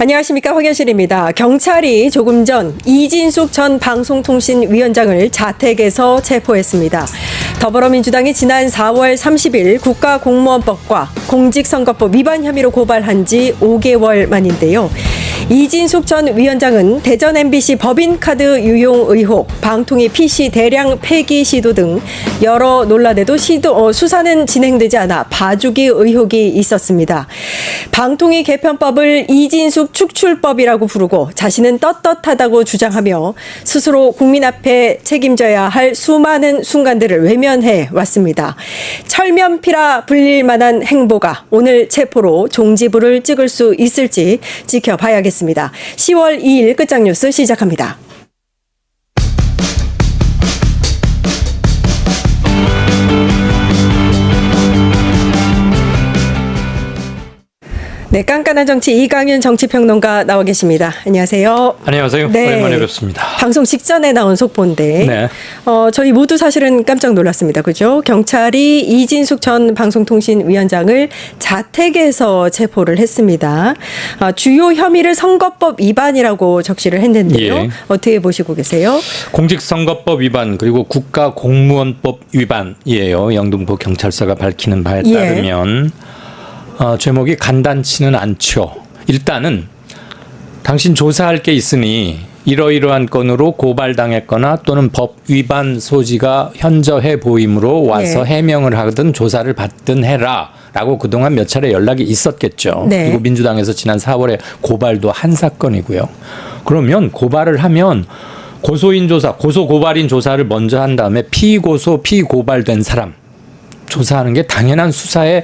안녕하십니까, 황현실입니다. 경찰이 조금 전 이진숙 전 방송통신위원장을 자택에서 체포했습니다. 더불어민주당이 지난 4월 30일 국가공무원법과 공직선거법 위반 혐의로 고발한 지 5개월 만인데요. 이진숙 전 위원장은 대전 MBC 법인카드 유용 의혹, 방통위 PC 대량 폐기 시도 등 여러 논란에도 수사는 진행되지 않아 봐주기 의혹이 있었습니다. 방통위 개편법을 이진숙 축출법이라고 부르고 자신은 떳떳하다고 주장하며 스스로 국민 앞에 책임져야 할 수많은 순간들을 외면해 왔습니다. 철면피라 불릴 만한 행보가 오늘 체포로 종지부를 찍을 수 있을지 지켜봐야겠습니다. 10월 2일 끝장뉴스 시작합니다. 네, 깐깐한 정치 이강윤 정치평론가 나와 계십니다. 안녕하세요. 안녕하세요. 네. 오랜만에 뵙습니다. 방송 직전에 나온 속보인데 네. 저희 모두 사실은 깜짝 놀랐습니다. 그죠? 경찰이 이진숙 전 방송통신위원장을 자택에서 체포를 했습니다. 주요 혐의를 선거법 위반이라고 적시를 했는데요. 예. 어떻게 보시고 계세요? 공직선거법 위반 그리고 국가공무원법 위반이에요. 영등포 경찰서가 밝히는 바에 예. 따르면 제목이 간단치는 않죠. 일단은 당신 조사할 게 있으니 이러이러한 건으로 고발당했거나 또는 법 위반 소지가 현저해 보이므로 와서 네. 해명을 하든 조사를 받든 해라 라고 그동안 몇 차례 연락이 있었겠죠. 네. 그리고 민주당에서 지난 4월에 고발도 한 사건이고요. 그러면 고발을 하면 고소인 조사, 고소고발인 조사를 먼저 한 다음에 피고소, 피고발된 사람 조사하는 게 당연한 수사의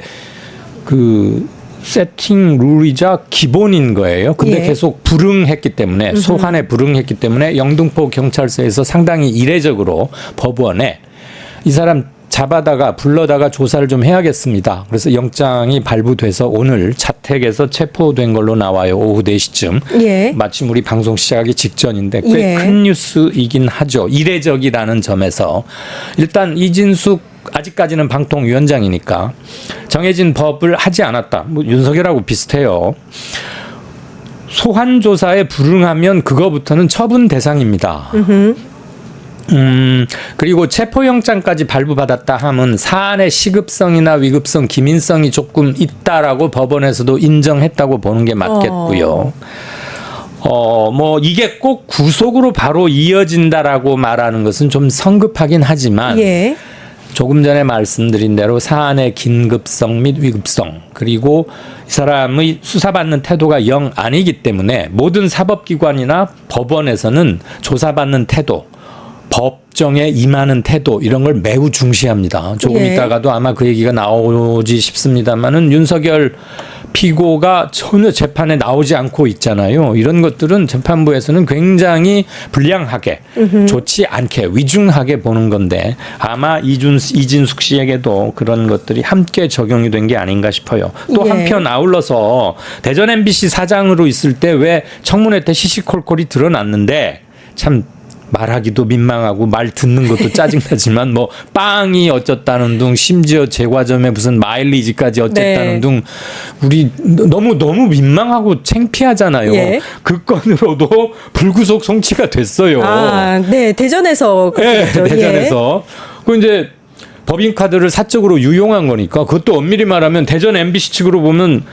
그 세팅 룰이자 기본인 거예요. 근데 예. 계속 불응했기 때문에 소환에 불응했기 때문에 영등포 경찰서에서 상당히 이례적으로 법원에 이 사람 잡아다가 불러다가 조사를 좀 해야겠습니다. 그래서 영장이 발부돼서 오늘 자택에서 체포된 걸로 나와요. 오후 4시쯤. 예. 마침 우리 방송 시작하기 직전인데 꽤 예. 큰 뉴스이긴 하죠. 이례적이라는 점에서. 일단 이진숙 아직까지는 방통위원장이니까 정해진 법을 하지 않았다. 뭐 윤석열하고 비슷해요. 소환 조사에 불응하면 그거부터는 처분 대상입니다. 그리고 체포영장까지 발부받았다 하면 사안의 시급성이나 위급성, 기민성이 조금 있다라고 법원에서도 인정했다고 보는 게 맞겠고요. 뭐 이게 꼭 구속으로 바로 이어진다라고 말하는 것은 좀 성급하긴 하지만 예. 조금 전에 말씀드린 대로 사안의 긴급성 및 위급성 그리고 이 사람의 수사받는 태도가 영 아니기 때문에 모든 사법기관이나 법원에서는 조사받는 태도 법정에 임하는 태도 이런 걸 매우 중시합니다. 조금 예. 있다가도 아마 그 얘기가 나오지 싶습니다만은 윤석열 피고가 전혀 재판에 나오지 않고 있잖아요. 이런 것들은 재판부에서는 굉장히 불량하게 좋지 않게 위중하게 보는 건데 아마 이진숙 씨에게도 그런 것들이 함께 적용이 된 게 아닌가 싶어요. 또 예. 한편 아울러서 대전 MBC 사장으로 있을 때 왜 청문회 때 시시콜콜이 드러났는데 참 말하기도 민망하고 말 듣는 것도 짜증나지만 뭐 빵이 어쩌다는 둥 심지어 제과점에 무슨 마일리지까지 어쨌다는 네. 둥 우리 너무 민망하고 창피하잖아요. 예. 그 건으로도 불구속 송치가 됐어요. 네, 대전에서 네, 그랬죠. 대전에서 그 이제 법인카드를 사적으로 유용한 거니까 그것도 엄밀히 말하면 대전 MBC 측으로 보면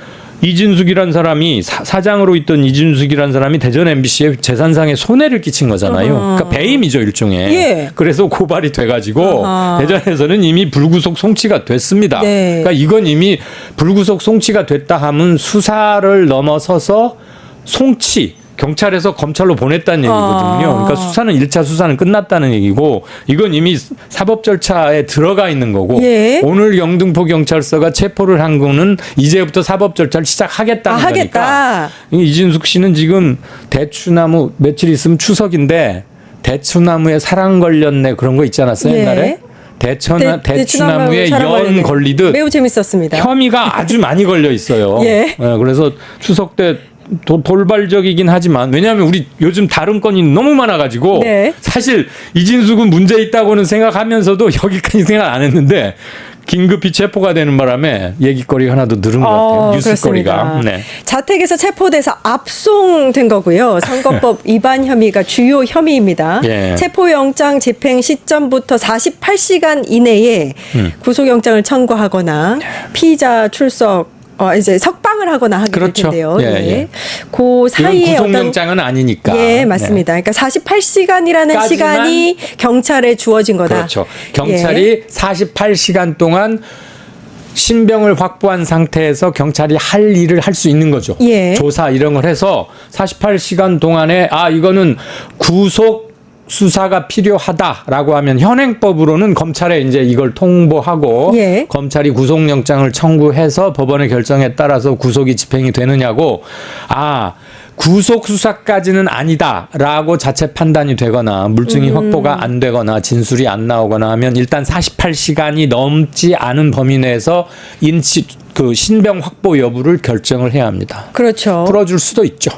이진숙이란 사람이 사장으로 있던 이진숙이란 사람이 대전 MBC에 재산상의 손해를 끼친 거잖아요. 그러니까 배임이죠 일종의. 예. 그래서 고발이 돼가지고 대전에서는 이미 불구속 송치가 됐습니다. 네. 그러니까 이건 이미 불구속 송치가 됐다 하면 수사를 넘어서서 송치. 경찰에서 검찰로 보냈다는 얘기거든요. 그러니까 수사는 1차 수사는 끝났다는 얘기고 이건 이미 사법 절차에 들어가 있는 거고 예. 오늘 영등포 경찰서가 체포를 한 거는 이제부터 사법 절차를 시작하겠다는 거니까 하겠다. 이진숙 씨는 지금 대추나무 며칠 있으면 추석인데 대추나무에 사랑 걸렸네 그런 거 있지 않았어요 예. 옛날에? 대추나무에 연 걸리듯 매우 재밌었습니다. 혐의가 아주 많이 걸려 있어요. 예. 그래서 추석 때 돌발적이긴 하지만 왜냐하면 우리 요즘 다른 건이 너무 많아가지고 네. 사실 이진숙은 문제 있다고는 생각하면서도 여기까지 생각 안 했는데 긴급히 체포가 되는 바람에 얘기거리가 하나 더 늘은 것 같아요. 뉴스거리가. 그렇습니다. 네. 자택에서 체포돼서 압송된 거고요. 선거법 위반 혐의가 주요 혐의입니다. 예. 체포영장 집행 시점부터 48시간 이내에 구속영장을 청구하거나 피의자 출석 이제 석방을 하거나 하게 그렇죠. 될 텐데요. 예, 네. 예. 그 사이에 이건 구속영장은 아니니까. 예, 맞습니다. 그러니까 48시간이라는 까지만- 시간이 경찰에 주어진 거다. 그렇죠. 경찰이 48시간 동안 신병을 확보한 상태에서 경찰이 할 일을 할 수 있는 거죠. 예. 조사 이런 걸 해서 48시간 동안에 이거는 구속 수사가 필요하다라고 하면 현행법으로는 검찰에 이제 이걸 통보하고 예. 검찰이 구속영장을 청구해서 법원의 결정에 따라서 구속이 집행이 되느냐고 구속 수사까지는 아니다라고 자체 판단이 되거나 물증이 확보가 안 되거나 진술이 안 나오거나 하면 일단 48시간이 넘지 않은 범위 내에서 신병 확보 여부를 결정을 해야 합니다. 그렇죠. 풀어줄 수도 있죠.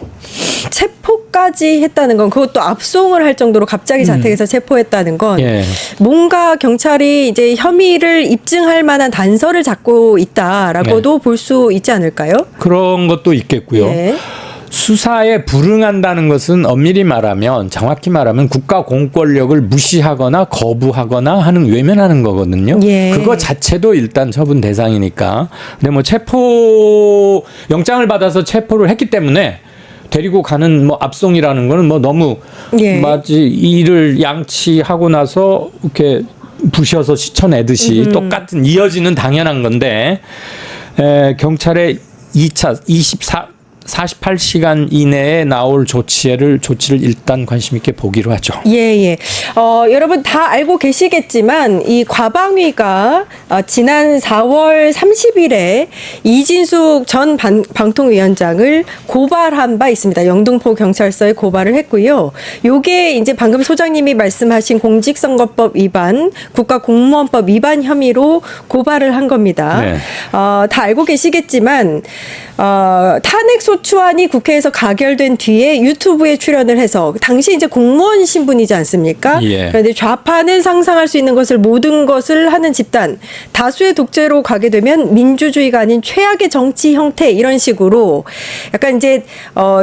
체포까지 했다는 건 그것도 압송을 할 정도로 갑자기 자택에서 체포했다는 건 예. 뭔가 경찰이 이제 혐의를 입증할 만한 단서를 잡고 있다라고도 볼 수 있지 않을까요? 그런 것도 있겠고요. 예. 수사에 불응한다는 것은 엄밀히 말하면 정확히 말하면 국가 공권력을 무시하거나 거부하거나 하는 외면하는 거거든요. 예. 그거 자체도 일단 처분 대상이니까. 근데 뭐 체포 영장을 받아서 체포를 했기 때문에 데리고 가는 압송이라는 거는 너무 예. 마치 이를 양치하고 나서 이렇게 부셔서 씻어내듯이 똑같은 이어지는 당연한 건데 경찰의 2차 48시간 이내에 나올 조치를 일단 관심 있게 보기로 하죠. 예. 여러분 다 알고 계시겠지만 이 과방위가 지난 4월 30일에 이진숙 전 방통위원장을 고발한 바 있습니다. 영등포 경찰서에 고발을 했고요. 요게 이제 방금 소장님이 말씀하신 공직선거법 위반, 국가공무원법 위반 혐의로 고발을 한 겁니다. 네. 다 알고 계시겠지만 탄핵 소추안이 국회에서 가결된 뒤에 유튜브에 출연을 해서 당시 이제 공무원 신분이지 않습니까? 예. 그런데 좌파는 상상할 수 있는 것을 모든 것을 하는 집단, 다수의 독재로 가게 되면 민주주의가 아닌 최악의 정치 형태 이런 식으로 약간 이제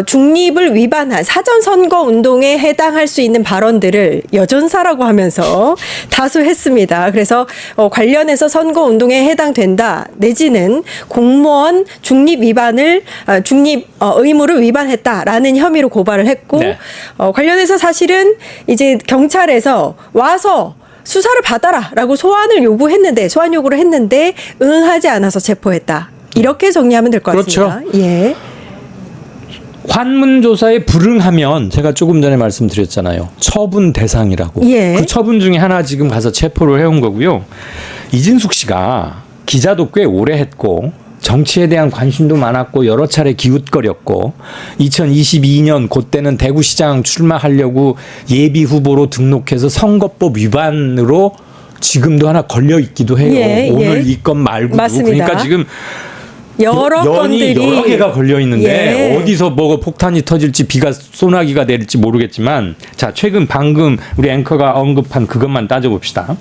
중립을 위반한 사전 선거 운동에 해당할 수 있는 발언들을 여전사라고 하면서 다수 했습니다. 그래서 관련해서 선거 운동에 해당된다 내지는 공무원 중립 위반을 중립 의무를 위반했다라는 혐의로 고발을 했고 네. 관련해서 사실은 이제 경찰에서 와서 수사를 받아라라고 소환 요구를 했는데 응하지 않아서 체포했다. 이렇게 정리하면 될 것 그렇죠. 같습니다. 예. 환문 조사에 불응하면 제가 조금 전에 말씀드렸잖아요. 처분 대상이라고. 예. 그 처분 중에 하나 지금 가서 체포를 해온 거고요. 이진숙 씨가 기자도 꽤 오래 했고 정치에 대한 관심도 많았고 여러 차례 기웃거렸고 2022년 그때는 대구시장 출마하려고 예비 후보로 등록해서 선거법 위반으로 지금도 하나 걸려 있기도 해요. 예, 오늘 예. 이 건 말고 맞습니다. 그러니까 지금 여러 연이 건들이 여러 개가 걸려 있는데 예. 어디서 뭐가 폭탄이 터질지 소나기가 내릴지 모르겠지만 자 최근 방금 우리 앵커가 언급한 그것만 따져봅시다.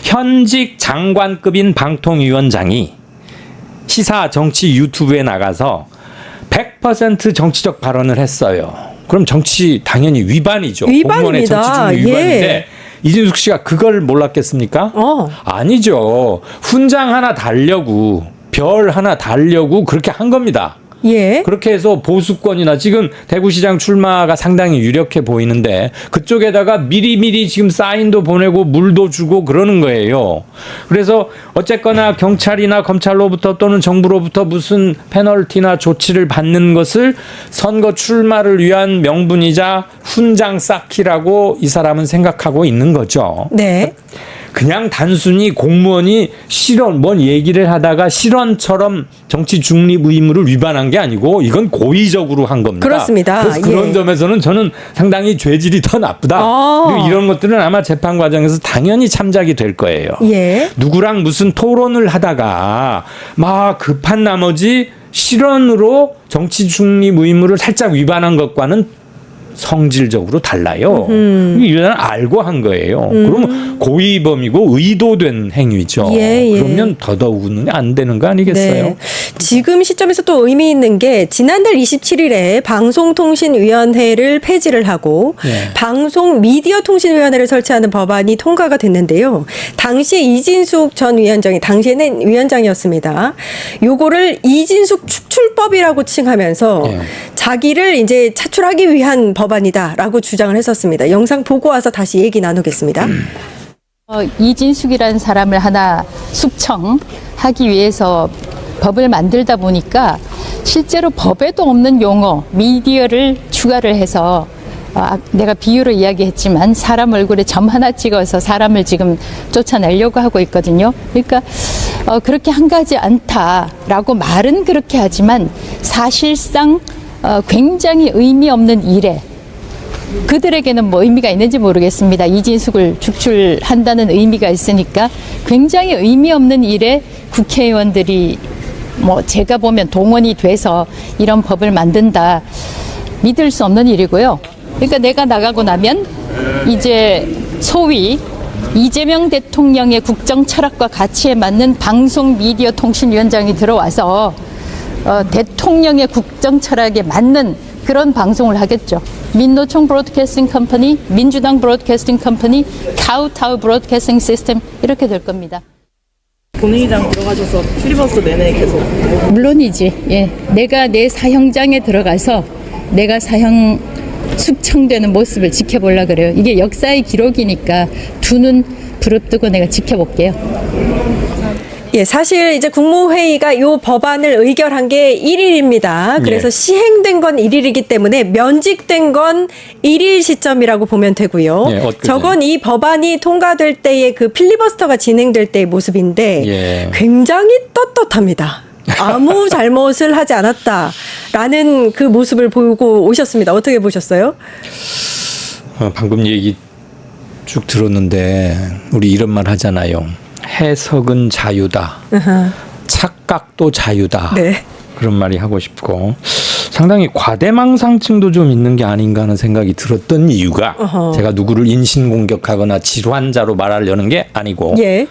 현직 장관급인 방통위원장이 시사 정치 유튜브에 나가서 100% 정치적 발언을 했어요. 그럼 정치 당연히 위반이죠. 위반입니다. 공무원의 정치 중립 위반인데 예. 이진숙 씨가 그걸 몰랐겠습니까? 아니죠. 훈장 하나 달려고 별 하나 달려고 그렇게 한 겁니다. 예. 그렇게 해서 보수권이나 지금 대구시장 출마가 상당히 유력해 보이는데 그쪽에다가 미리미리 지금 사인도 보내고 물도 주고 그러는 거예요. 그래서 어쨌거나 경찰이나 검찰로부터 또는 정부로부터 무슨 페널티나 조치를 받는 것을 선거 출마를 위한 명분이자 훈장 쌓기라고 이 사람은 생각하고 있는 거죠. 네. 그냥 단순히 공무원이 실언, 뭔 얘기를 하다가 실언처럼 정치 중립 의무를 위반한 게 아니고 이건 고의적으로 한 겁니다. 그렇습니다. 그래서 그런 예. 점에서는 저는 상당히 죄질이 더 나쁘다. 그리고 이런 것들은 아마 재판 과정에서 당연히 참작이 될 거예요. 예. 누구랑 무슨 토론을 하다가 막 급한 나머지 실언으로 정치 중립 의무를 살짝 위반한 것과는 성질적으로 달라요. 이건 알고 한 거예요. 그러면 고의범이고 의도된 행위죠. 예, 예. 그러면 더더욱은 안 되는 거 아니겠어요? 네. 지금 시점에서 또 의미 있는 게 지난달 27일에 방송통신위원회를 폐지를 하고 예. 방송미디어통신위원회를 설치하는 법안이 통과가 됐는데요. 당시에 이진숙 전 위원장이 당시에는 위원장이었습니다. 요거를 이진숙 축출법이라고 칭하면서 예. 자기를 이제 차출하기 위한 법안이다라고 주장을 했었습니다. 영상 보고 와서 다시 얘기 나누겠습니다. 이진숙이라는 사람을 하나 숙청하기 위해서 법을 만들다 보니까 실제로 법에도 없는 용어, 미디어를 추가를 해서 내가 비유로 이야기했지만 사람 얼굴에 점 하나 찍어서 사람을 지금 쫓아내려고 하고 있거든요. 그러니까 그렇게 한 가지 않다라고 말은 그렇게 하지만 사실상 굉장히 의미 없는 일에 그들에게는 뭐 의미가 있는지 모르겠습니다. 이진숙을 축출한다는 의미가 있으니까 굉장히 의미 없는 일에 국회의원들이 뭐 제가 보면 동원이 돼서 이런 법을 만든다. 믿을 수 없는 일이고요. 그러니까 내가 나가고 나면 이제 소위 이재명 대통령의 국정 철학과 가치에 맞는 방송미디어통신위원장이 들어와서 대통령의 국정 철학에 맞는 그런 방송을 하겠죠. 민노총 브로드캐스팅 컴퍼니, 민주당 브로드캐스팅 컴퍼니, 카우타우 브로드캐스팅 시스템 이렇게 될 겁니다. 본회의장 들어가셔서 퓨리버스터 내내 계속 물론이지. 예, 내가 내 사형장에 들어가서 내가 사형 숙청되는 모습을 지켜보려고 그래요. 이게 역사의 기록이니까 두 눈 부릅뜨고 내가 지켜볼게요. 예, 사실 이제 국무회의가 이 법안을 의결한 게 1일입니다. 그래서 예. 시행된 건 1일이기 때문에 면직된 건 1일 시점이라고 보면 되고요. 예, 엊그제. 저건 이 법안이 통과될 때의 그 필리버스터가 진행될 때의 모습인데 예. 굉장히 떳떳합니다. 아무 잘못을 하지 않았다라는 그 모습을 보고 오셨습니다. 어떻게 보셨어요? 방금 얘기 쭉 들었는데 우리 이런 말 하잖아요. 해석은 자유다. 착각도 자유다. 네. 그런 말이 하고 싶고 상당히 과대망상증도 좀 있는 게 아닌가 하는 생각이 들었던 이유가 제가 누구를 인신공격하거나 질환자로 말하려는 게 아니고 예.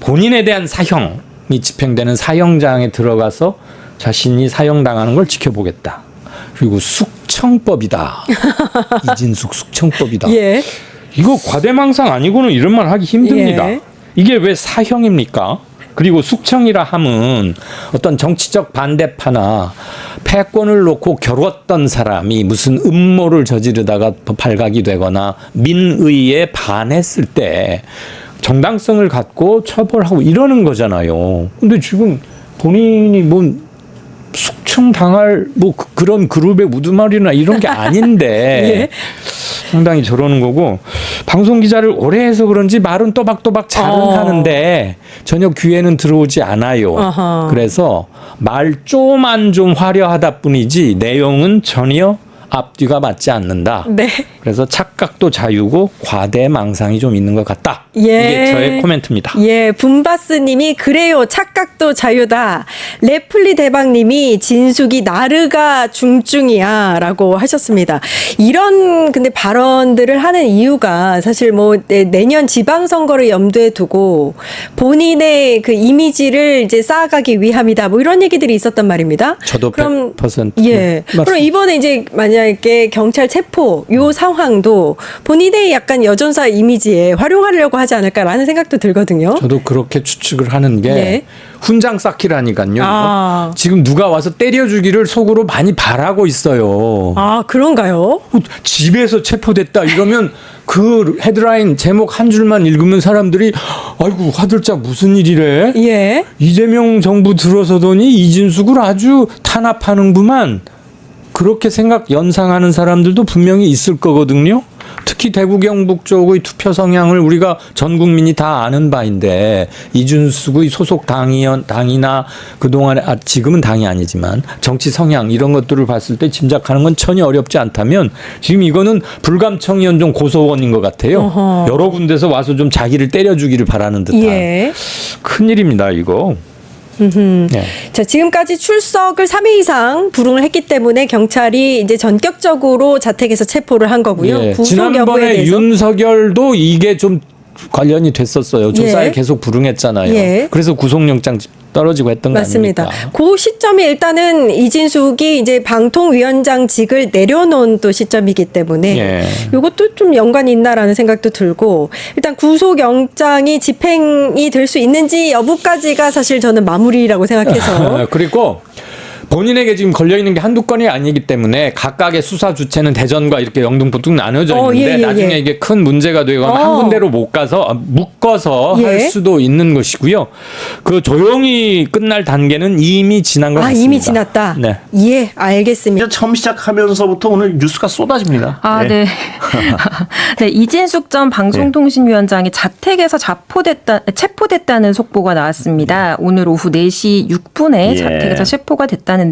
본인에 대한 사형이 집행되는 사형장에 들어가서 자신이 사형당하는 걸 지켜보겠다. 그리고 숙청법이다. 이진숙 숙청법이다. 예. 이거 과대망상 아니고는 이런 말 하기 힘듭니다. 예. 이게 왜 사형입니까? 그리고 숙청이라 함은 어떤 정치적 반대파나 패권을 놓고 겨뤘던 사람이 무슨 음모를 저지르다가 발각이 되거나 민의에 반했을 때 정당성을 갖고 처벌하고 이러는 거잖아요. 근데 지금 본인이 뭐 숙청 당할 뭐 그런 그룹의 우두머리나 이런 게 아닌데 예. 상당히 저러는 거고 방송 기자를 오래 해서 그런지 말은 또박또박 잘은 하는데 전혀 귀에는 들어오지 않아요. 어허. 그래서 말조만 좀 화려하다 뿐이지 내용은 전혀 앞뒤가 맞지 않는다. 네. 그래서 착각도 자유고 과대망상이 좀 있는 것 같다. 예. 이게 저의 코멘트입니다. 예, 분바스님이 그래요. 착각도 자유다. 레플리 대박님이 진숙이 나르가 중증이야라고 하셨습니다. 이런 근데 발언들을 하는 이유가 사실 뭐 내년 지방선거를 염두에 두고 본인의 그 이미지를 이제 쌓아가기 위함이다. 뭐 이런 얘기들이 있었단 말입니다. 저도 그럼 100% 예. 맞습니다. 그럼 이번에 이제 만약에 경찰 체포 요 상황도 본인의 약간 여전사 이미지에 활용하려고 하지 않을까라는 생각도 들거든요. 저도 그렇게 추측을 하는 게 예. 훈장 쌓기라니까요. 아. 지금 누가 와서 때려주기를 속으로 많이 바라고 있어요. 아, 그런가요? 집에서 체포됐다 이러면 그 헤드라인 제목 한 줄만 읽으면 사람들이 아이고 화들짝 무슨 일이래? 예. 이재명 정부 들어서더니 이진숙을 아주 탄압하는구만. 그렇게 연상하는 사람들도 분명히 있을 거거든요. 특히 대구 경북 쪽의 투표 성향을 우리가 전 국민이 다 아는 바인데 이준숙의 소속 당이나 그동안에 지금은 당이 아니지만 정치 성향 이런 것들을 봤을 때 짐작하는 건 전혀 어렵지 않다면 지금 이거는 불감청 연종 고소원인 것 같아요. 어허. 여러 군데서 와서 좀 자기를 때려주기를 바라는 듯한 예. 큰일입니다 이거. 네. 자, 지금까지 출석을 3회 이상 불응을 했기 때문에 경찰이 이제 전격적으로 자택에서 체포를 한 거고요. 예, 구속 여부에 지난번에 대해서 윤석열도 이게 좀 관련이 됐었어요. 조사에 예. 계속 불응했잖아요. 예. 그래서 구속영장 떨어지고 했던 맞습니다. 거 아닙니까? 그 시점이 일단은 이진숙이 이제 방통위원장직을 내려놓은 또 시점이기 때문에 예. 이것도 좀 연관이 있나라는 생각도 들고 일단 구속영장이 집행이 될 수 있는지 여부까지가 사실 저는 마무리라고 생각해서 그리고 본인에게 지금 걸려 있는 게 한두 건이 아니기 때문에 각각의 수사 주체는 대전과 이렇게 영등포 뚝 나눠져 있는데 나중에 이게 큰 문제가 되거나 한 군데로 못 가서 묶어서 할 수도 있는 것이고요. 그 조용히 끝날 단계는 이미 지난 것 같습니다. 이미 지났다. 네. 예, 알겠습니다. 처음 시작하면서부터 오늘 뉴스가 쏟아집니다. 네. 네, 이진숙 전 방송통신위원장이 자택에서 체포됐다는 속보가 나왔습니다. 오늘 오후 4시 6분에 자택에서 체포가 됐다는데요.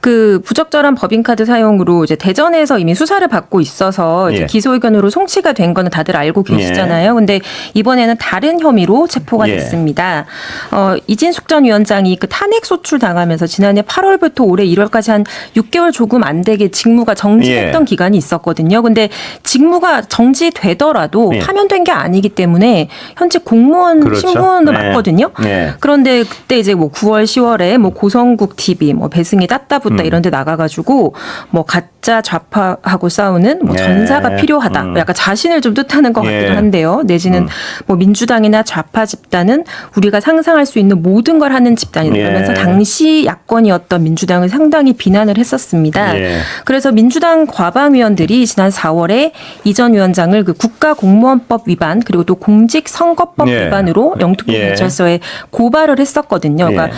그 부적절한 법인카드 사용으로 이제 대전에서 이미 수사를 받고 있어서 이제 기소 의견으로 송치가 된 거는 다들 알고 계시잖아요. 근데 이번에는 다른 혐의로 체포가 됐습니다. 이진숙 전 위원장이 그 탄핵 소출 당하면서 지난해 8월부터 올해 1월까지 한 6개월 조금 안 되게 직무가 정지했던 기간이 있었거든요. 근데 직무가 정지되더라도 파면된 게 아니기 때문에 현재 공무원 신분을 맞거든요. 그런데 그때 이제 뭐 9월, 10월에 뭐 고성국 TV, 뭐 배승희 따따붙다 이런 데 나가가지고 뭐 가짜 좌파하고 싸우는 뭐 전사가 필요하다. 약간 자신을 좀 뜻하는 것 같기도 한데요. 내지는 뭐 민주당이나 좌파 집단은 우리가 상상할 수 있는 모든 걸 하는 집단이다. 그러면서 당시 야권이었던 민주당을 상당히 비난을 했었습니다. 그래서 민주당 과방위원들이 지난 4월에 이 전 위원장을 그 국가공무원법 위반 그리고 또 공직선거법 위반으로 영등포경찰서에 고발을 했었거든요. 그러니까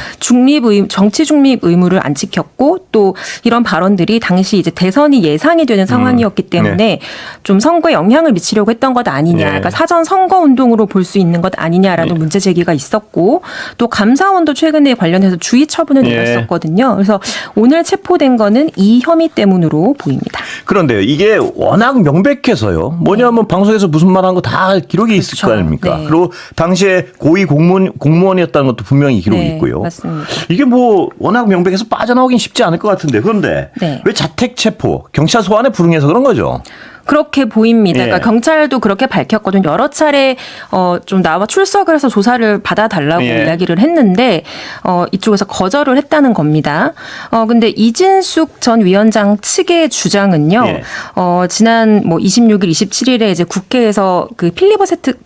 정치 중립 의무를 안 지켰고 또 이런 발언들이 당시 이제 대선이 예상이 되는 상황이었기 때문에 좀 선거에 영향을 미치려고 했던 것 아니냐. 그러니까 사전 선거 운동으로 볼 수 있는 것 아니냐라는 문제 제기가 있었고 또 감사원도 최근에 관련해서 주의 처분을 내렸었거든요. 그래서 오늘 체포된 거는 이 혐의 때문으로 보입니다. 그런데요, 이게 워낙 명백해서요. 뭐냐면 방송에서 무슨 말 한 거 다 기록이 있을 거 아닙니까? 그리고 당시에 고위 공무원이었다는 것도 분명히 기록이 있고요. 맞습니다. 이게 뭐 워낙 명백해서 빠져나오긴 쉽지 않을 것 같은데 그런데 왜 자택 체포, 경찰 소환에 불응해서 그런 거죠? 그렇게 보입니다. 그러니까 경찰도 그렇게 밝혔거든요. 여러 차례 좀 나와 출석을 해서 조사를 받아달라고 이야기를 했는데 이쪽에서 거절을 했다는 겁니다. 근데 이진숙 전 위원장 측의 주장은요. 지난 뭐 26일, 27일에 이제 국회에서 그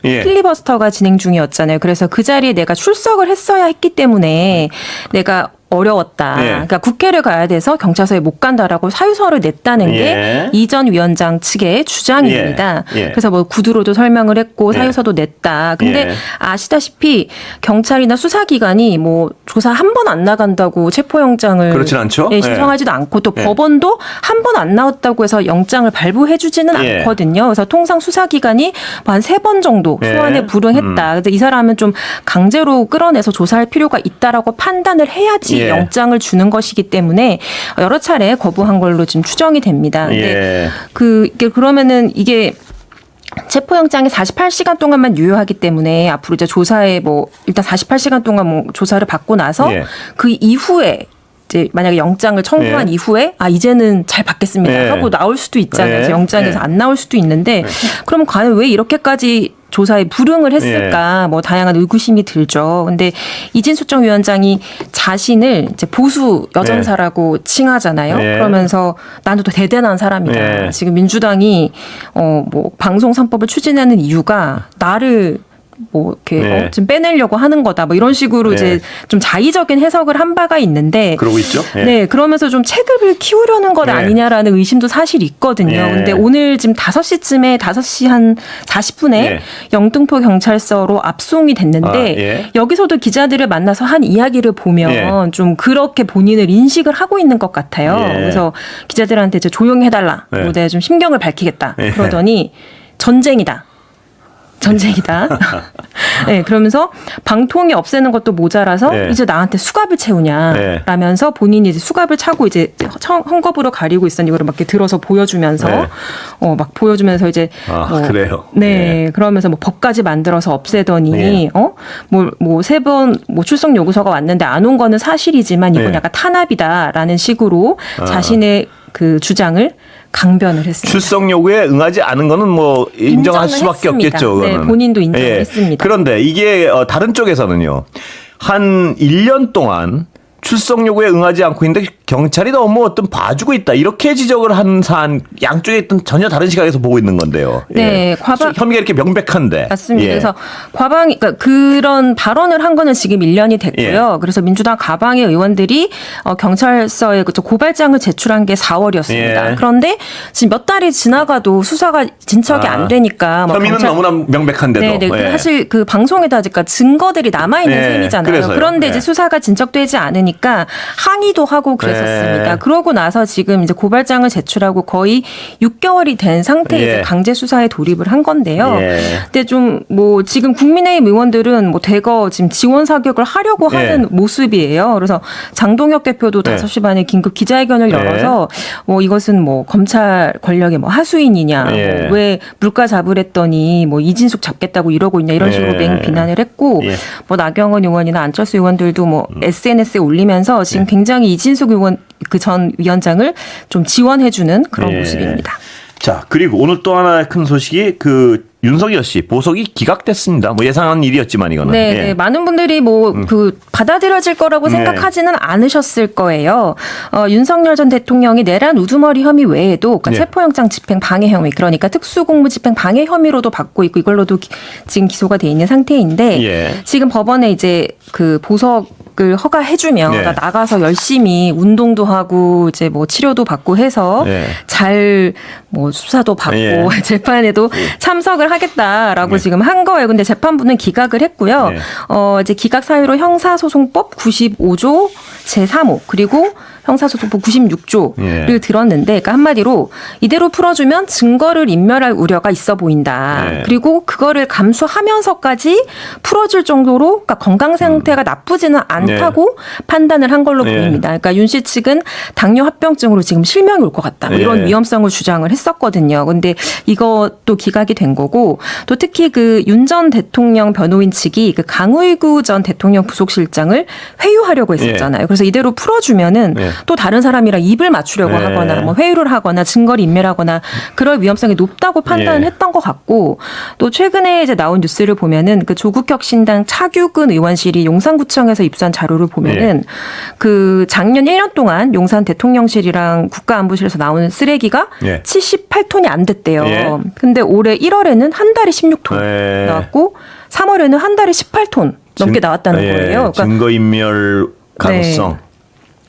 필리버스터가 진행 중이었잖아요. 그래서 그 자리에 내가 출석을 했어야 했기 때문에 내가 어려웠다. 그러니까 국회를 가야 돼서 경찰서에 못 간다라고 사유서를 냈다는 게 이 전 위원장 측의 주장입니다. 그래서 뭐 구두로도 설명을 했고 사유서도 냈다. 근데 아시다시피 경찰이나 수사기관이 뭐 조사 한 번 안 나간다고 체포영장을 그렇진 않죠. 신청하지도 않고 또 법원도 한 번 안 나왔다고 해서 영장을 발부해주지는 않거든요. 그래서 통상 수사기관이 한 3번 정도 소환에 불응했다. 그래서 이 사람은 좀 강제로 끌어내서 조사할 필요가 있다라고 판단을 해야지 영장을 주는 것이기 때문에 여러 차례 거부한 걸로 지금 추정이 됩니다. 근데 그러면은 이게 체포영장이 48시간 동안만 유효하기 때문에 앞으로 이제 조사에 뭐 일단 48시간 동안 뭐 조사를 받고 나서 그 이후에 이제 만약에 영장을 청구한 이후에 이제는 잘 받겠습니다 하고 나올 수도 있잖아요. 그래서 영장에서 안 나올 수도 있는데 그럼 과연 왜 이렇게까지 조사에 불응을 했을까 뭐 다양한 의구심이 들죠. 근데 이진숙 전 위원장이 자신을 이제 보수 여전사라고 칭하잖아요. 그러면서 나는 또 대단한 사람이다. 지금 민주당이 뭐 방송 3법을 추진하는 이유가 나를 뭐 이렇게 좀 빼내려고 하는 거다. 뭐 이런 식으로 이제 좀 자의적인 해석을 한 바가 있는데 그러고 있죠. 그러면서 좀 체급을 키우려는 것 아니냐라는 의심도 사실 있거든요. 근데 오늘 지금 5시쯤에 5시 한 40분에 영등포 경찰서로 압송이 됐는데 여기서도 기자들을 만나서 한 이야기를 보면 좀 그렇게 본인을 인식을 하고 있는 것 같아요. 그래서 기자들한테 이제 조용히 해달라. 뭐 내가 좀 심경을 밝히겠다. 그러더니 전쟁이다. 전쟁이다. 네, 그러면서 방통위 없애는 것도 모자라서 네. 이제 나한테 수갑을 채우냐 네. 라면서 본인이 이제 수갑을 차고 이제 헝겊으로 가리고 있었는데 이거를 막 이렇게 들어서 보여주면서 네. 막 보여주면서 이제 그래요. 네, 그러면서 뭐 법까지 만들어서 없애더니 네. 뭐 세 번 뭐 출석 요구서가 왔는데 안 온 거는 사실이지만 이건 네. 약간 탄압이다라는 식으로 자신의 그 주장을 강변을 했습니다. 출석 요구에 응하지 않은 거는 뭐 인정할 인정은 수밖에 했습니다. 없겠죠. 그거는. 네, 본인도 인정을 했습니다. 그런데 이게 다른 쪽에서는요. 한 1년 동안 출석 요구에 응하지 않고 있는데 경찰이 너무 어떤 봐주고 있다 이렇게 지적을 한 사안 양쪽에 있던 전혀 다른 시각에서 보고 있는 건데요. 네, 혐의가 이렇게 명백한데. 맞습니다. 예. 그래서 그러니까 그런 발언을 한 거는 지금 1년이 됐고요. 예. 그래서 민주당 가방의 의원들이 경찰서에 고발장을 제출한 게 4월이었습니다. 예. 그런데 지금 몇 달이 지나가도 수사가 진척이 안 되니까 혐의는 너무나 명백한데도. 네, 예. 사실 그 방송에다 증거들이 남아 있는 예, 셈이잖아요. 그래서요. 그런데 예. 이제 수사가 진척되지 않으니까 항의도 하고 그랬었습니다. 예. 그러고 나서 지금 이제 고발장을 제출하고 거의 6개월이 된 상태에 예. 이제 강제 수사에 돌입을 한 건데요. 예. 근데 좀 뭐 지금 국민의힘 의원들은 뭐 대거 지금 지원 사격을 하려고 하는 모습이에요. 그래서 장동혁 대표도 예. 5시 반에 긴급 기자회견을 예. 열어서 뭐 이것은 뭐 검찰 권력의 뭐 하수인이냐, 예. 뭐 왜 물가 잡으랬더니 뭐 이진숙 잡겠다고 이러고 있냐 이런 식으로 예. 맹 비난을 했고 예. 뭐 나경원 의원이나 안철수 의원들도 뭐 SNS에 올리면서 지금 굉장히 이진숙 의원 그 전 위원장을 좀 지원해주는 그런 예. 모습입니다. 자, 그리고 오늘 또 하나의 큰 소식이 그 윤석열 씨 보석이 기각됐습니다. 뭐 예상한 일이었지만 이거는. 네, 예. 네. 많은 분들이 뭐 받아들여질 거라고 네. 생각하지는 않으셨을 거예요. 윤석열 전 대통령이 내란 우두머리 혐의 외에도 그러니까 네. 체포영장 집행 방해 혐의, 그러니까 특수공무 집행 방해 혐의로도 받고 있고 이걸로도 지금 기소가 돼 있는 상태인데 예. 지금 법원에 이제 그 보석을 허가해주면 네. 그러니까 나가서 열심히 운동도 하고 이제 뭐 치료도 받고 해서 네. 잘 뭐 수사도 받고 예. 재판에도 참석을 하겠다라고 네. 지금 한 거예요. 근데 재판부는 기각을 했고요. 네. 이제 기각 사유로 형사소송법 95조 제3호 그리고 형사소송법 96조를 예. 들었는데 그러니까 한마디로 이대로 풀어주면 증거를 인멸할 우려가 있어 보인다. 예. 그리고 그거를 감수하면서까지 풀어줄 정도로 그러니까 건강 상태가 나쁘지는 않다고 판단을 한 걸로 예. 보입니다. 그러니까 윤 씨 측은 당뇨 합병증으로 지금 실명이 올 것 같다. 뭐 이런 예. 위험성을 주장을 했었거든요. 근데 이것도 기각이 된 거고 또 특히 그 윤 전 대통령 변호인 측이 그 강의구 전 대통령 부속실장을 회유하려고 했었잖아요. 그래서 이대로 풀어주면은 예. 또 다른 사람이랑 입을 맞추려고 예. 하거나 뭐 회유를 하거나 증거를 인멸하거나 그럴 위험성이 높다고 판단을 예. 했던 것 같고 또 최근에 이제 나온 뉴스를 보면은 그 조국혁신당 차규근 의원실이 용산구청에서 입수한 자료를 보면은 그 작년 1년 동안 용산 대통령실이랑 국가안보실에서 나오는 쓰레기가 예. 78톤이 안 됐대요. 예. 근데 올해 1월에는 한 달에 16톤 예. 나왔고 3월에는 한 달에 18톤 넘게 나왔다는 예. 거예요. 그러니까 증거인멸 가능성.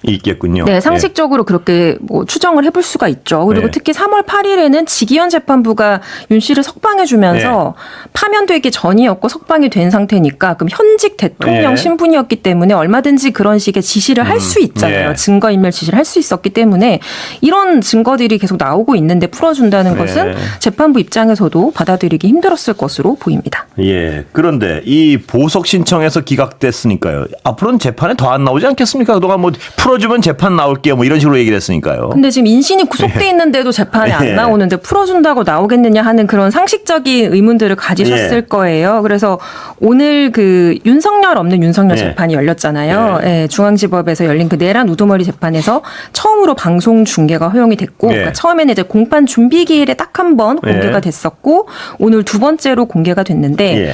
있겠군요. 네, 상식적으로 그렇게 뭐 추정을 해볼 수가 있죠. 그리고 네. 특히 3월 8일에는 지기현 재판부가 윤 씨를 석방해주면서 파면되기 전이었고 석방이 된 상태니까 그럼 현직 대통령 네. 신분이었기 때문에 얼마든지 그런 식의 지시를 할 수 있잖아요. 네. 증거인멸 지시를 할 수 있었기 때문에 이런 증거들이 계속 나오고 있는데 풀어준다는 것은 재판부 입장에서도 받아들이기 힘들었을 것으로 보입니다. 예. 그런데 이 보석 신청에서 기각됐으니까요. 앞으로는 재판에 더 안 나오지 않겠습니까? 그동안 뭐 풀어주면 재판 나올게요. 뭐 이런 식으로 얘기를 했으니까요. 근데 지금 인신이 구속돼 있는데도 재판에 안 예. 나오는데 풀어준다고 나오겠느냐 하는 그런 상식적인 의문들을 가지셨을 예. 거예요. 그래서 오늘 그 윤석열 없는 윤석열 예. 재판이 열렸잖아요. 예, 중앙지법에서 열린 그 내란 우두머리 재판에서 처음으로 방송 중계가 허용이 됐고 예. 그러니까 처음에는 이제 공판 준비 기일에 딱 한 번 공개가 예. 됐었고 오늘 두 번째로 공개가 됐는데 예.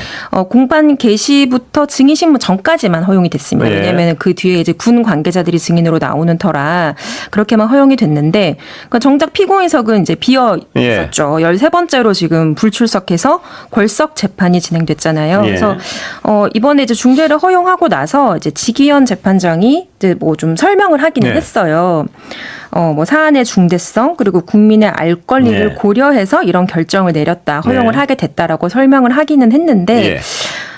공판 개시부터 증인 신문 전까지만 허용이 됐습니다. 예. 왜냐하면 그 뒤에 이제 군 관계자들이 증인으로 나오는 터라 그렇게만 허용이 됐는데 그러니까 정작 피고인석은 이제 비어 있었죠. 13번째로 지금 불출석해서 걸석 재판이 진행됐잖아요. 예. 그래서 이번에 이제 중계를 허용하고 나서 이제 지기현 재판장이 이제 뭐 좀 설명을 하기는 예. 했어요. 뭐 사안의 중대성 그리고 국민의 알 권리를 예. 고려해서 이런 결정을 내렸다. 허용을 예. 하게 됐다라고 설명을 하기는 했는데 예.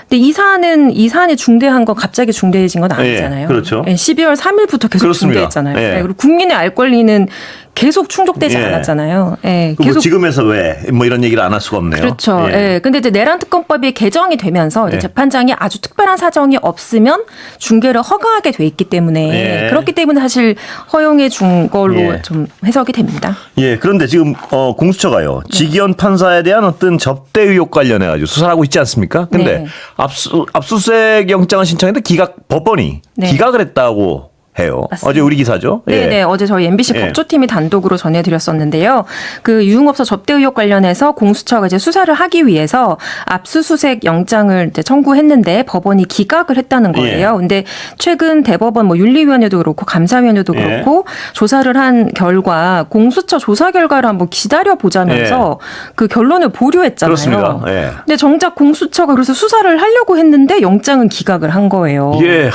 근데 이 사안이 중대한 건 갑자기 중대해진 건 아니잖아요. 예, 그렇죠. 12월 3일부터 계속 그렇습니다. 중대했잖아요. 예. 그리고 국민의 알 권리는 계속 충족되지 예. 않았잖아요. 예, 뭐 계속 지금에서 왜 뭐 이런 얘기를 안 할 수가 없네요. 그렇죠. 예. 근데 이제 내란 특검법이 개정이 되면서 이제 예. 재판장이 아주 특별한 사정이 없으면 중계를 허가하게 돼 있기 때문에 예. 그렇기 때문에 사실 허용해 준 걸로 예. 좀 해석이 됩니다. 예, 그런데 지금 공수처가요. 지기현 판사에 대한 어떤 접대 의혹 관련해 가지고 수사를 하고 있지 않습니까? 근데 네. 압수수색 영장을 신청했는데 법원이 네. 기각을 했다고 해요. 맞습니다. 어제 우리 기사죠. 네네. 예. 어제 저희 MBC 예. 법조팀이 단독으로 전해드렸었는데요. 그 유흥업소 접대 의혹 관련해서 공수처가 이제 수사를 하기 위해서 압수수색 영장을 이제 청구했는데 법원이 기각을 했다는 거예요. 예. 근데 최근 대법원 뭐 윤리위원회도 그렇고 감사위원회도 예. 그렇고 조사를 한 결과 공수처 조사 결과를 한번 기다려 보자면서 그 결론을 보류했잖아요. 그렇습니다. 예. 근데 정작 공수처가 그래서 수사를 하려고 했는데 영장은 기각을 한 거예요. 예,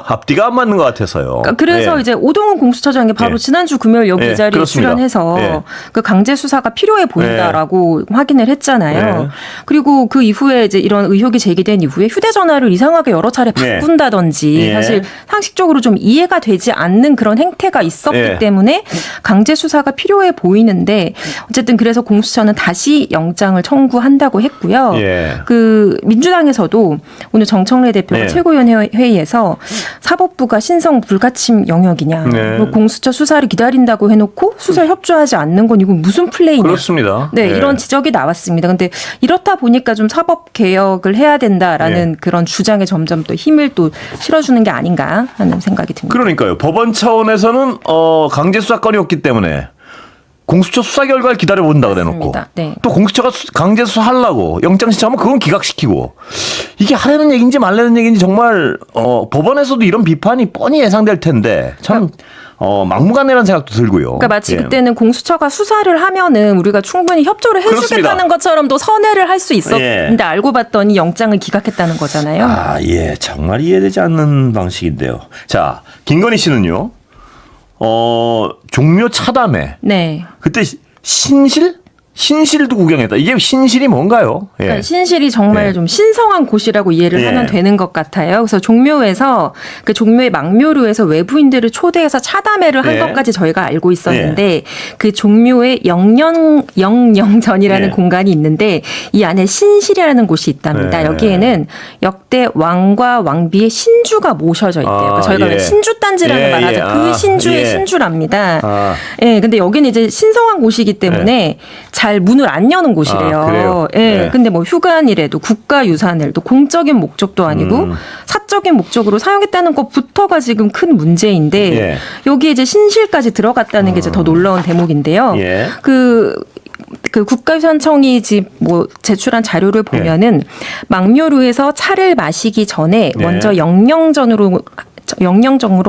앞뒤가 안 맞는 것 같아서요. 그래서 예. 이제 오동훈 공수처장이 바로 예. 지난주 금요일 여기 예, 이 자리에 그렇습니다. 출연해서 예. 그 강제 수사가 필요해 보인다라고 확인을 했잖아요. 예. 그리고 그 이후에 이제 이런 의혹이 제기된 이후에 휴대전화를 이상하게 여러 차례 예. 바꾼다든지 예. 사실 상식적으로 좀 이해가 되지 않는 그런 행태가 있었기 예. 때문에 강제 수사가 필요해 보이는데 어쨌든 그래서 공수처는 다시 영장을 청구한다고 했고요. 예. 그 민주당에서도 오늘 정청래 대표가 네. 최고위원 회의에서 사법부가 신성 불가침 영역이냐. 네. 뭐 공수처 수사를 기다린다고 해놓고 수사 협조하지 않는 건 이건 무슨 플레이냐. 그렇습니다. 네, 예. 이런 지적이 나왔습니다. 근데 이렇다 보니까 좀 사법 개혁을 해야 된다라는 예. 그런 주장에 점점 또 힘을 또 실어주는 게 아닌가 하는 생각이 듭니다. 그러니까요. 법원 차원에서는 강제 수사건이었기 때문에 공수처 수사 결과를 기다려본다 그래놓고 맞습니다. 네. 또 공수처가 강제 수사하려고 영장 신청하면 그건 기각시키고 이게 하려는 얘기인지 말라는 얘기인지 정말 법원에서도 이런 비판이 뻔히 예상될 텐데 참 막무가내라는 생각도 들고요. 그러니까 마치 예. 그때는 공수처가 수사를 하면은 우리가 충분히 협조를 해주겠다는 그렇습니다. 것처럼 또 선회를 할 수 있었는데 예. 알고 봤더니 영장을 기각했다는 거잖아요. 아, 예. 정말 이해되지 않는 방식인데요. 자, 김건희 씨는요. 종묘 차담회. 네. 그때 신실도 구경했다. 이게 신실이 뭔가요? 예. 그러니까 신실이 정말 예. 좀 신성한 곳이라고 이해를 예. 하면 되는 것 같아요. 그래서 종묘에서 그 종묘의 망묘루에서 외부인들을 초대해서 차담회를 한 예. 것까지 저희가 알고 있었는데 그 종묘의 영영전이라는 예. 공간이 있는데 이 안에 신실이라는 곳이 있답니다. 예. 여기에는 역대 왕과 왕비의 신주가 모셔져 있대요. 그러니까 저희가 예. 왜 신주단지라는 예, 말 하죠. 예. 그 신주의 예. 신주랍니다. 아. 예, 근데 여기는 이제 신성한 곳이기 때문에 잘 문을 안 여는 곳이래요. 아, 그래요? 예. 네. 근데 뭐 휴관이래도 국가유산을 공적인 목적도 아니고 사적인 목적으로 사용했다는 것부터가 지금 큰 문제인데 예. 여기에 이제 신실까지 들어갔다는 게 이제 더 놀라운 대목인데요. 예. 그 국가유산청이 지금 뭐 제출한 자료를 보면은 망묘루에서 차를 마시기 전에 네. 먼저 영영전으로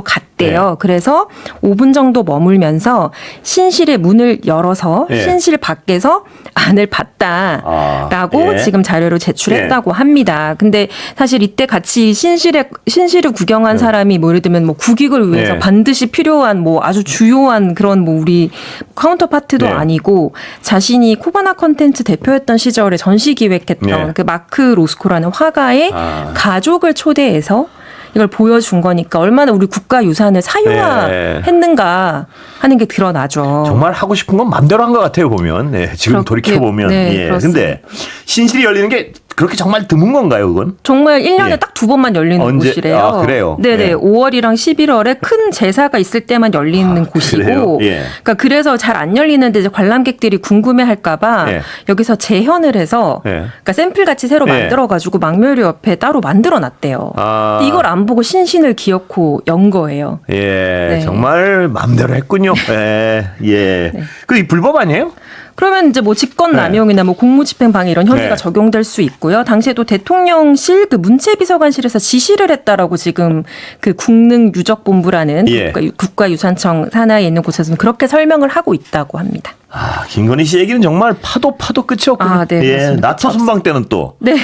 갔대요. 네. 그래서 5분 정도 머물면서 신실의 문을 열어서 예. 신실 밖에서 안을 봤다라고 아, 예. 지금 자료를 제출했다고 합니다. 근데 사실 이때 같이 신실을 구경한 사람이 뭐 예를 들면 뭐 국익을 위해서 네. 반드시 필요한 뭐 아주 주요한 그런 뭐 우리 카운터파트도 네. 아니고 자신이 코바나 컨텐츠 대표였던 시절에 전시 기획했던 네. 그 마크 로스코라는 화가의 아. 가족을 초대해서 이걸 보여준 거니까 얼마나 우리 국가 유산을 사유화했는가 하는 게 드러나죠. 정말 하고 싶은 건 마음대로 한 것 같아요, 보면. 네, 지금 그렇게, 돌이켜보면. 네, 예. 그렇습니다. 근데 신실이 열리는 게 그렇게 정말 드문 건가요, 그건? 정말 1년에 예. 딱 2번만 열리는 언제? 곳이래요. 아, 그래요? 네네. 예. 5월이랑 11월에 큰 제사가 있을 때만 열리는 곳이고. 그래요? 예. 그러니까 그래서 잘 안 열리는데 이제 관람객들이 궁금해할까봐 예. 여기서 재현을 해서 예. 그러니까 샘플 같이 새로 예. 만들어가지고 망묘류 옆에 따로 만들어놨대요. 아. 이걸 안 보고 신신을 기어코 연 거예요. 예, 네. 정말 마음대로 했군요. 예, 예. 그 불법 아니에요? 그러면 이제 뭐 직권남용이나 뭐 공무집행방해 이런 혐의가 네. 적용될 수 있고요. 당시에도 대통령실 그 문체비서관실에서 지시를 했다라고 지금 그 국능유적본부라는 예. 국가유산청 산하에 있는 곳에서는 그렇게 설명을 하고 있다고 합니다. 아, 김건희 씨 얘기는 정말 파도 끝이 없군요. 아, 네, 예, 맞습니다. 나토 순방 때는 또 네.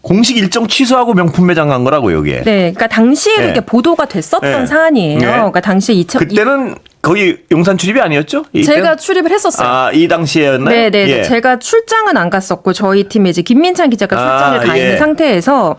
공식 일정 취소하고 명품 매장 간 거라고 여기에. 네. 그러니까 당시에도 네. 이게 보도가 됐었던 네. 사안이에요. 네. 그러니까 당시에 그때는 거기 용산 출입이 아니었죠? 제가 출입을 했었어요. 아, 이 당시에였나요? 네네. 예. 제가 출장은 안 갔었고 저희 팀에 이제 김민찬 기자가 출장을 가 예. 있는 상태에서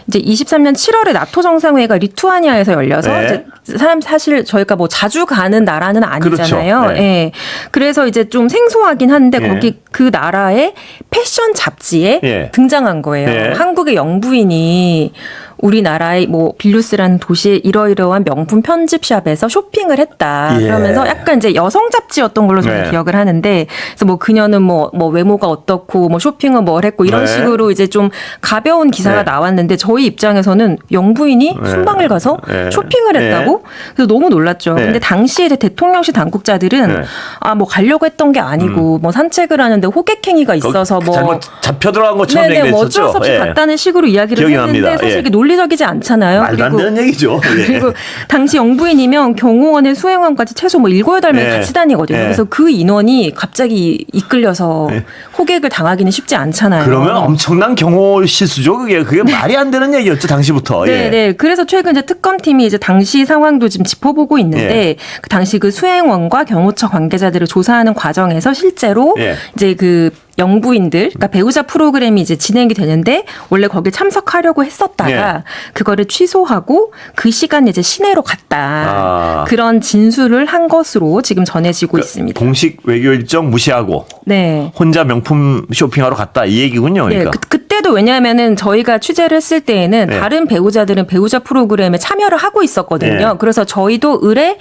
이제 23년 7월에 나토 정상회의가 리투아니아에서 열려서 네. 이제 사실 저희가 뭐 자주 가는 나라는 아니잖아요. 그렇죠. 네. 예. 그래서 이제 좀 생소하긴 한데 예. 거기 그 나라의 패션 잡지에 예. 등장한 거예요. 예. 한국의 영부인이 우리나라의 뭐 빌뉴스라는 도시의 이러이러한 명품 편집샵에서 쇼핑을 했다. 예. 그러면서 약간 이제 여성 잡지였던 걸로 저는 네. 기억을 하는데, 그래서 뭐 그녀는 뭐 외모가 어떻고 뭐 쇼핑은 뭘 했고 이런 네. 식으로 이제 좀 가벼운 기사가 네. 나왔는데 저희 입장에서는 영부인이 네. 순방을 가서 네. 쇼핑을 했다고? 그래서 너무 놀랐죠. 네. 근데 당시에 이제 대통령실 당국자들은 네. 아 뭐 가려고 했던 게 아니고 뭐 산책을 하는데 호객행위가 있어서 뭐 잘못 잡혀 들어간 것처럼 네네, 얘기를 뭐 했었죠. 어쩔 수 없이 예. 갔다는 식으로 이야기를 기억이 했는데 납니다. 사실 예. 이게 논리적이지 않잖아요. 말도 안 되는 얘기죠. 예. 그리고 당시 영부인이면 경호원의 수행원까지 최소 뭐 7-8명 예. 같이 다니거든요. 예. 그래서 그 인원이 갑자기 이끌려서 호객을 당하기는 쉽지 않잖아요. 그러면 엄청난 경호 실수죠. 그게 말이 안 되는 얘기였죠. 당시부터. 예. 네. 그래서 최근 이제 특검팀이 이제 당시 상황도 지금 짚어보고 있는데 예. 그 당시 그 수행원과 경호처 관계자들을 조사하는 과정에서 실제로 예. 이제 그 영부인들, 그러니까 배우자 프로그램이 이제 진행이 되는데 원래 거기에 참석하려고 했었다가 예. 그거를 취소하고 그 시간에 이제 시내로 갔다. 아. 그런 진술을 한 것으로 지금 전해지고 있습니다. 공식 외교 일정 무시하고 네. 혼자 명품 쇼핑하러 갔다 이 얘기군요. 예, 그러니까. 그때도 왜냐하면은 저희가 취재를 했을 때에는 네. 다른 배우자들은 배우자 프로그램에 참여를 하고 있었거든요. 네. 그래서 저희도 의뢰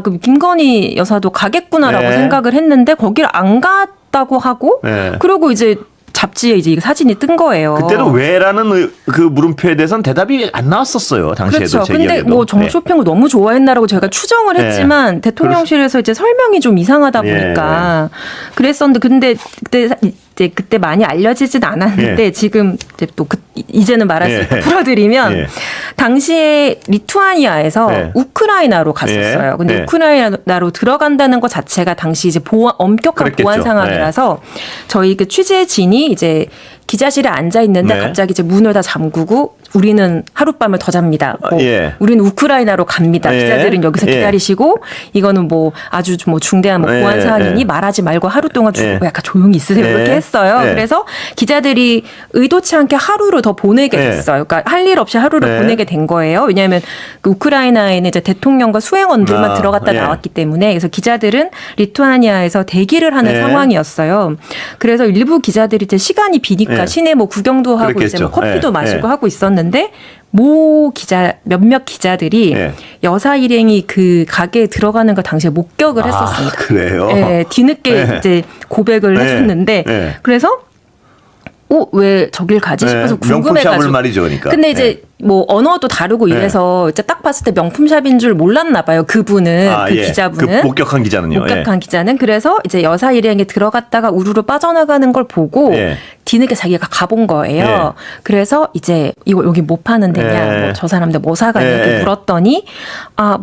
그럼 김건희 여사도 가겠구나라고 네. 생각을 했는데 거기를 안 갔다고 하고 네. 그리고 이제 잡지에 이제 사진이 뜬 거예요. 그때도 왜라는 그 물음표에 대해서는 대답이 안 나왔었어요. 당시에도 그렇죠. 제 근데 기억에도. 뭐 정치 네. 쇼핑을 너무 좋아했나라고 제가 추정을 네. 했지만 대통령실에서 이제 설명이 좀 이상하다 예. 보니까 그랬었는데 근데 그때 많이 알려지진 않았는데 예. 지금 이제 또 이제는 말할 수 있고 예. 풀어드리면 예. 당시에 리투아니아에서 예. 우크라이나로 갔었어요. 예. 근데 예. 우크라이나로 들어간다는 것 자체가 당시 이제 엄격한 그랬겠죠. 보안 상황이라서 저희 그 취재진이 이제 기자실에 앉아 있는데 네. 갑자기 이제 문을 다 잠그고 우리는 하룻밤을 더 잡니다. 뭐 예. 우리는 우크라이나로 갑니다. 예. 기자들은 여기서 예. 기다리시고 이거는 뭐 아주 뭐 중대한 뭐 예. 보안 사항이니 예. 말하지 말고 하루 동안 예. 약간 조용히 있으세요. 예. 이렇게 했어요. 예. 그래서 기자들이 의도치 않게 하루를 더 보내게 예. 됐어요. 그러니까 할 일 없이 하루를 예. 보내게 된 거예요. 왜냐하면 그 우크라이나에는 이제 대통령과 수행원들만 들어갔다 예. 나왔기 때문에 그래서 기자들은 리투아니아에서 대기를 하는 예. 상황이었어요. 그래서 일부 기자들이 이제 시간이 비니까 예. 시내 뭐 구경도 하고 이제 뭐 그랬겠죠. 커피도 예. 마시고 예. 하고 있었는데 몇몇 기자들이 예. 여사 일행이 그 가게에 들어가는 걸 당시에 목격을 했었습니다. 그래요? 예, 뒤늦게 예. 이제 고백을 예. 해줬는데 예. 그래서 왜 저길 가지 싶어서 네, 명품샵을 궁금해가지고. 말이죠, 그러니까. 근데 이제 뭐 언어도 다르고 네. 이래서 이제 딱 봤을 때 명품샵인 줄 몰랐나 봐요. 그분은 그 예. 기자분은. 그 목격한 기자는요. 목격한 기자는 그래서 이제 여사 일행이 들어갔다가 우르르 빠져나가는 걸 보고 예. 뒤늦게 자기가 가본 거예요. 예. 그래서 이제 이거 여기 뭐 파는 데냐, 예. 뭐 저 사람들 뭐 사갔냐 이렇게 예. 물었더니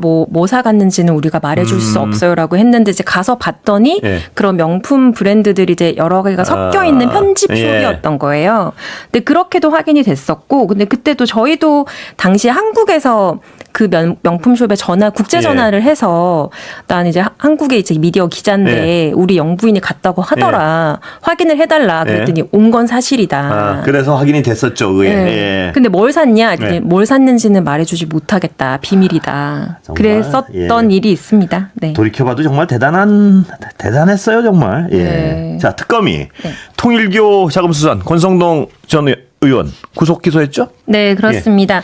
뭐 사갔는지는 우리가 말해줄 수 없어요라고 했는데 이제 가서 봤더니 예. 그런 명품 브랜드들이 이제 여러 개가 섞여 있는 편집숍이었던 거예요. 근데 그렇게도 확인이 됐었고, 근데 그때도 저희도 당시 한국에서 그 명품숍에 국제 전화를 해서 난 이제 한국의 이제 미디어 기자인데 우리 영부인이 갔다고 하더라. 확인을 해달라. 그랬더니 온 건 사실이다. 그래서 확인이 됐었죠. 그게. 네. 예. 근데 뭘 샀냐? 네. 뭘 샀는지는 말해주지 못하겠다. 비밀이다. 정말, 그랬었던 예. 일이 있습니다. 네. 돌이켜봐도 정말 대단했어요, 정말. 예. 네. 자, 특검이 통일교 자금수산 권성동 전 의원 구속 기소했죠? 네, 그렇습니다.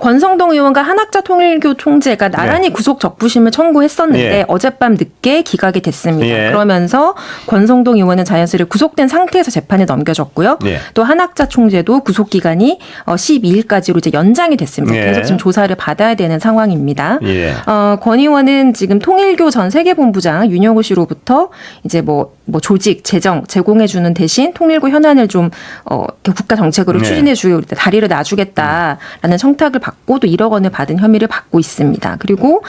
권성동 의원과 한학자 통일교 총재가 나란히 구속 적부심을 청구했었는데 예. 어젯밤 늦게 기각이 됐습니다. 예. 그러면서 권성동 의원은 자연스레 구속된 상태에서 재판에 넘겨졌고요. 예. 또 한학자 총재도 구속 기간이 12일까지로 이제 연장이 됐습니다. 예. 계속 지금 조사를 받아야 되는 상황입니다. 예. 권 의원은 지금 통일교 전 세계본부장 윤영호 씨로부터 이제 뭐 조직, 재정 제공해주는 대신 통일교 현안을 좀 국가 정책으로 네. 추진해주고 다리를 놔주겠다라는 청탁을 받고 또 1억 원을 받은 혐의를 받고 있습니다. 그리고